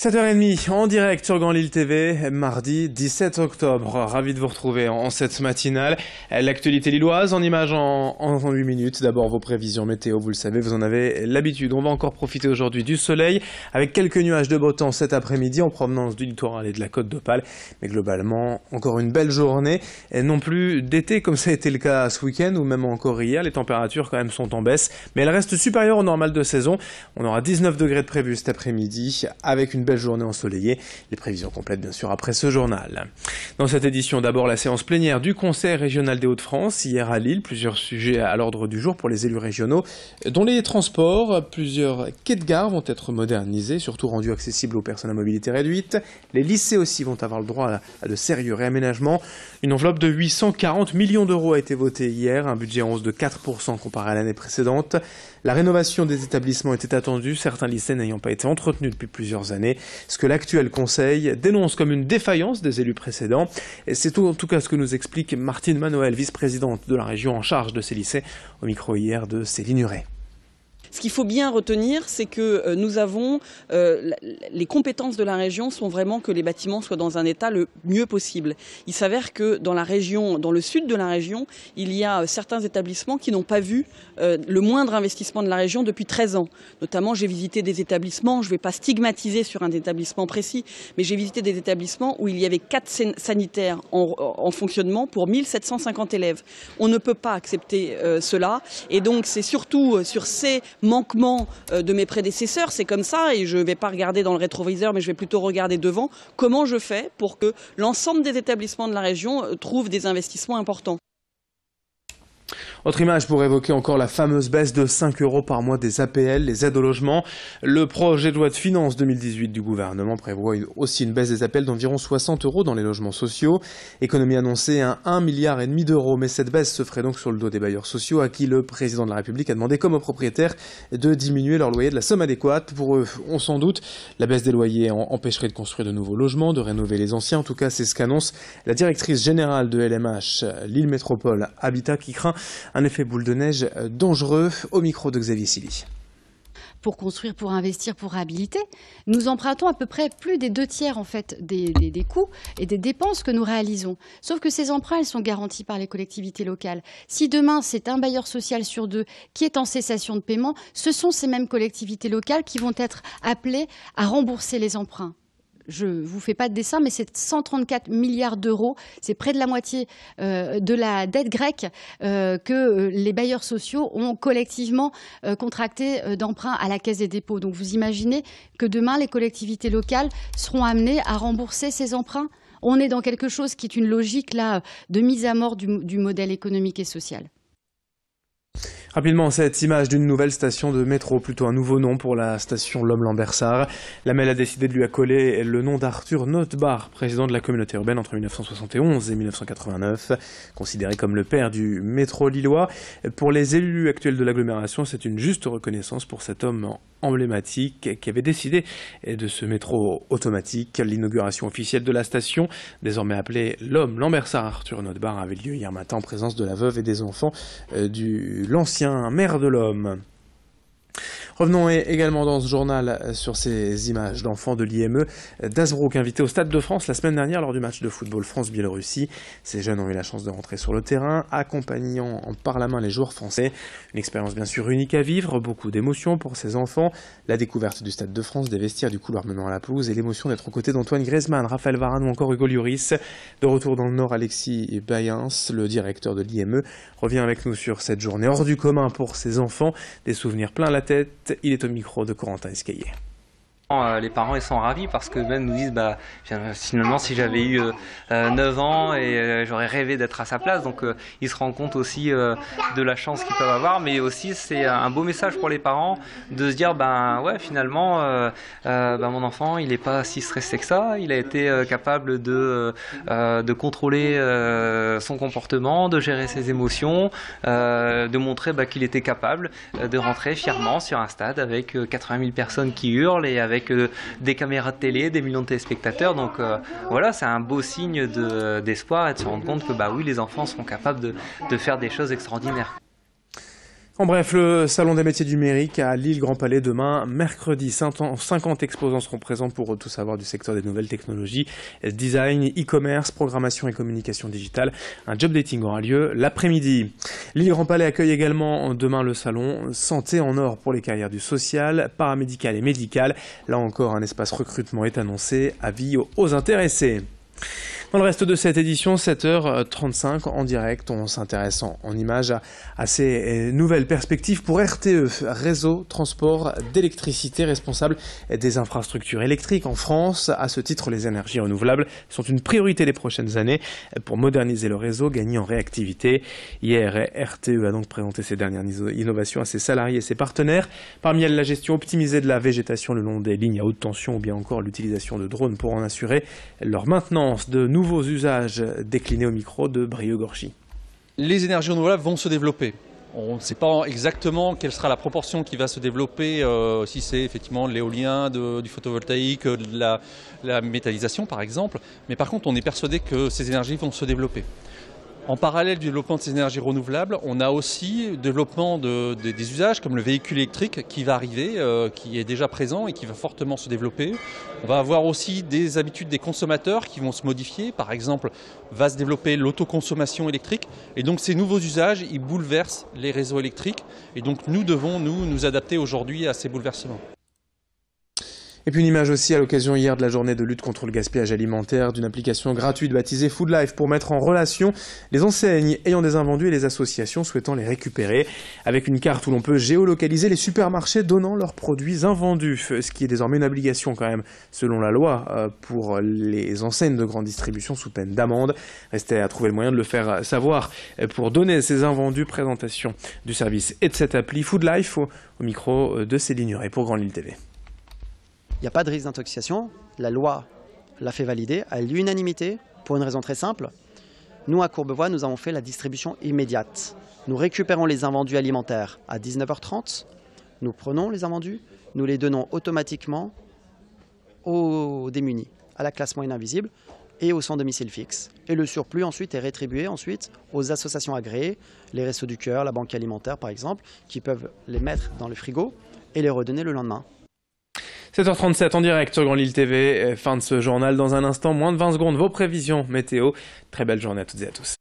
7h30 en direct sur Grand Lille TV, mardi 17 octobre. Ravi de vous retrouver en cette matinale. L'actualité lilloise en images en 8 minutes. D'abord vos prévisions météo, vous le savez, vous en avez l'habitude. On va encore profiter aujourd'hui du soleil avec quelques nuages de beau temps cet après-midi en provenance du littoral et de la Côte d'Opale. Mais globalement, encore une belle journée. Et non plus d'été comme ça a été le cas ce week-end ou même encore hier. Les températures quand même sont en baisse, mais elles restent supérieures au normal de saison. On aura 19 degrés de prévu cet après-midi avec une belle journée ensoleillée. Les prévisions complètes bien sûr après ce journal. Dans cette édition, d'abord la séance plénière du Conseil régional des Hauts-de-France hier à Lille. Plusieurs sujets à l'ordre du jour pour les élus régionaux, dont les transports. Plusieurs quais de gare vont être modernisés, surtout rendus accessibles aux personnes à mobilité réduite. Les lycées aussi vont avoir le droit à de sérieux réaménagements. Une enveloppe de 840 millions d'euros a été votée hier, un budget en hausse de 4% comparé à l'année précédente. La rénovation des établissements était attendue, certains lycées n'ayant pas été entretenus depuis plusieurs années, ce que l'actuel Conseil dénonce comme une défaillance des élus précédents. Et c'est en tout cas ce que nous explique Martine Manoël, vice-présidente de la région en charge de ces lycées, au micro hier de Céline Huret. Ce qu'il faut bien retenir, c'est que nous avons les compétences de la région sont vraiment que les bâtiments soient dans un état le mieux possible. Il s'avère que dans la région, dans le sud de la région, il y a certains établissements qui n'ont pas vu le moindre investissement de la région depuis 13 ans. Notamment, j'ai visité des établissements, je ne vais pas stigmatiser sur un établissement précis, mais j'ai visité des établissements où il y avait 4 sanitaires en fonctionnement pour 1750 élèves. On ne peut pas accepter cela, et donc c'est surtout sur ces manquement de mes prédécesseurs, c'est comme ça, et je ne vais pas regarder dans le rétroviseur, mais je vais plutôt regarder devant, comment je fais pour que l'ensemble des établissements de la région trouvent des investissements importants. Autre image pour évoquer encore la fameuse baisse de 5 € par mois des APL, les aides au logement. Le projet de loi de finances 2018 du gouvernement prévoit aussi une baisse des APL d'environ 60 € dans les logements sociaux. Économie annoncée à 1,5 milliard d'euros. Mais cette baisse se ferait donc sur le dos des bailleurs sociaux à qui le président de la République a demandé, comme aux propriétaires, de diminuer leur loyer de la somme adéquate. Pour eux, on s'en doute, la baisse des loyers empêcherait de construire de nouveaux logements, de rénover les anciens. En tout cas, c'est ce qu'annonce la directrice générale de LMH, Lille Métropole Habitat, qui craint un effet boule de neige dangereux, au micro de Xavier Silly. Pour construire, pour investir, pour réhabiliter, nous empruntons à peu près plus des 2/3 en fait des coûts et des dépenses que nous réalisons. Sauf que ces emprunts, ils sont garantis par les collectivités locales. Si demain, c'est un bailleur social sur 2 qui est en cessation de paiement, ce sont ces mêmes collectivités locales qui vont être appelées à rembourser les emprunts. Je ne vous fais pas de dessin, mais c'est 134 milliards d'euros. C'est près de la moitié de la dette grecque que les bailleurs sociaux ont collectivement contracté d'emprunt à la Caisse des dépôts. Donc vous imaginez que demain, les collectivités locales seront amenées à rembourser ces emprunts. On est dans quelque chose qui est une logique là, de mise à mort du modèle économique et social. Rapidement, cette image d'une nouvelle station de métro, plutôt un nouveau nom pour la station L'Homme-Lambersart. La MEL a décidé de lui accoler le nom d'Arthur Notebaert, président de la communauté urbaine entre 1971 et 1989, considéré comme le père du métro lillois. Pour les élus actuels de l'agglomération, c'est une juste reconnaissance pour cet homme emblématique qui avait décidé de ce métro automatique. L'inauguration officielle de la station, désormais appelée L'Homme-Lambersart Arthur Notebaert, avait lieu hier matin en présence de la veuve et des enfants de l'ancien maire de l'Homme. Revenons également dans ce journal sur ces images d'enfants de l'IME d'Azbrook, invités au Stade de France la semaine dernière lors du match de football France-Biélorussie. Ces jeunes ont eu la chance de rentrer sur le terrain, accompagnant par la main les joueurs français. Une expérience bien sûr unique à vivre, beaucoup d'émotions pour ces enfants. La découverte du Stade de France, des vestiaires, du couloir menant à la pelouse et l'émotion d'être aux côtés d'Antoine Griezmann, Raphaël Varane ou encore Hugo Lloris. De retour dans le Nord, Alexis Bayens, le directeur de l'IME, revient avec nous sur cette journée hors du commun pour ces enfants. Des souvenirs plein la tête. Il est au micro de Corentin Escaillé. Les parents ils sont ravis parce que même nous disent finalement si j'avais eu 9 ans et j'aurais rêvé d'être à sa place, donc ils se rendent compte aussi de la chance qu'ils peuvent avoir, mais aussi c'est un beau message pour les parents de se dire ouais finalement mon enfant il n'est pas si stressé que ça, il a été capable de contrôler son comportement, de gérer ses émotions, de montrer qu'il était capable de rentrer fièrement sur un stade avec 80 000 personnes qui hurlent et avec des caméras de télé, des millions de téléspectateurs. Donc voilà, c'est un beau signe d'espoir et de se rendre compte que oui, les enfants seront capables de faire des choses extraordinaires. En bref, le Salon des métiers du numérique à Lille Grand Palais demain, mercredi. 50 exposants seront présents pour tout savoir du secteur des nouvelles technologies, design, e-commerce, programmation et communication digitale. Un job dating aura lieu l'après-midi. Lille Grand Palais accueille également demain le salon Santé en or pour les carrières du social, paramédical et médical. Là encore, un espace recrutement est annoncé. Avis aux intéressés. Dans le reste de cette édition, 7h35 en direct, on s'intéresse en images à ces nouvelles perspectives pour RTE, Réseau Transport d'électricité, responsable des infrastructures électriques en France. À ce titre, les énergies renouvelables sont une priorité des prochaines années pour moderniser le réseau, gagner en réactivité. Hier, RTE a donc présenté ses dernières innovations à ses salariés et ses partenaires. Parmi elles, la gestion optimisée de la végétation le long des lignes à haute tension ou bien encore l'utilisation de drones pour en assurer leur maintenance. De nouveaux usages déclinés au micro de Brieux Gorchy. Les énergies renouvelables vont se développer. On ne sait pas exactement quelle sera la proportion qui va se développer, si c'est effectivement de l'éolien, du photovoltaïque, de la méthanisation par exemple. Mais par contre, on est persuadé que ces énergies vont se développer. En parallèle du développement de ces énergies renouvelables, on a aussi le développement des usages comme le véhicule électrique qui va arriver, qui est déjà présent et qui va fortement se développer. On va avoir aussi des habitudes des consommateurs qui vont se modifier. Par exemple, va se développer l'autoconsommation électrique. Et donc ces nouveaux usages, ils bouleversent les réseaux électriques. Et donc nous devons nous adapter aujourd'hui à ces bouleversements. Et puis une image aussi à l'occasion hier de la journée de lutte contre le gaspillage alimentaire d'une application gratuite baptisée Food Life pour mettre en relation les enseignes ayant des invendus et les associations souhaitant les récupérer. Avec une carte où l'on peut géolocaliser les supermarchés donnant leurs produits invendus, ce qui est désormais une obligation quand même selon la loi pour les enseignes de grande distribution sous peine d'amende. Restait à trouver le moyen de le faire savoir pour donner ces invendus. Présentation du service et de cette appli Food Life au micro de Céline Huret pour Grand Lille TV. Il n'y a pas de risque d'intoxication, la loi l'a fait valider à l'unanimité pour une raison très simple. Nous, à Courbevoie, nous avons fait la distribution immédiate. Nous récupérons les invendus alimentaires à 19h30, nous prenons les invendus, nous les donnons automatiquement aux démunis, à la classe moyenne invisible et au sans domicile fixe. Et le surplus ensuite est rétribué aux associations agréées, les Restos du Cœur, la Banque alimentaire par exemple, qui peuvent les mettre dans le frigo et les redonner le lendemain. 7h37 en direct sur Grand Lille TV, fin de ce journal. Dans un instant, moins de 20 secondes, vos prévisions météo. Très belle journée à toutes et à tous.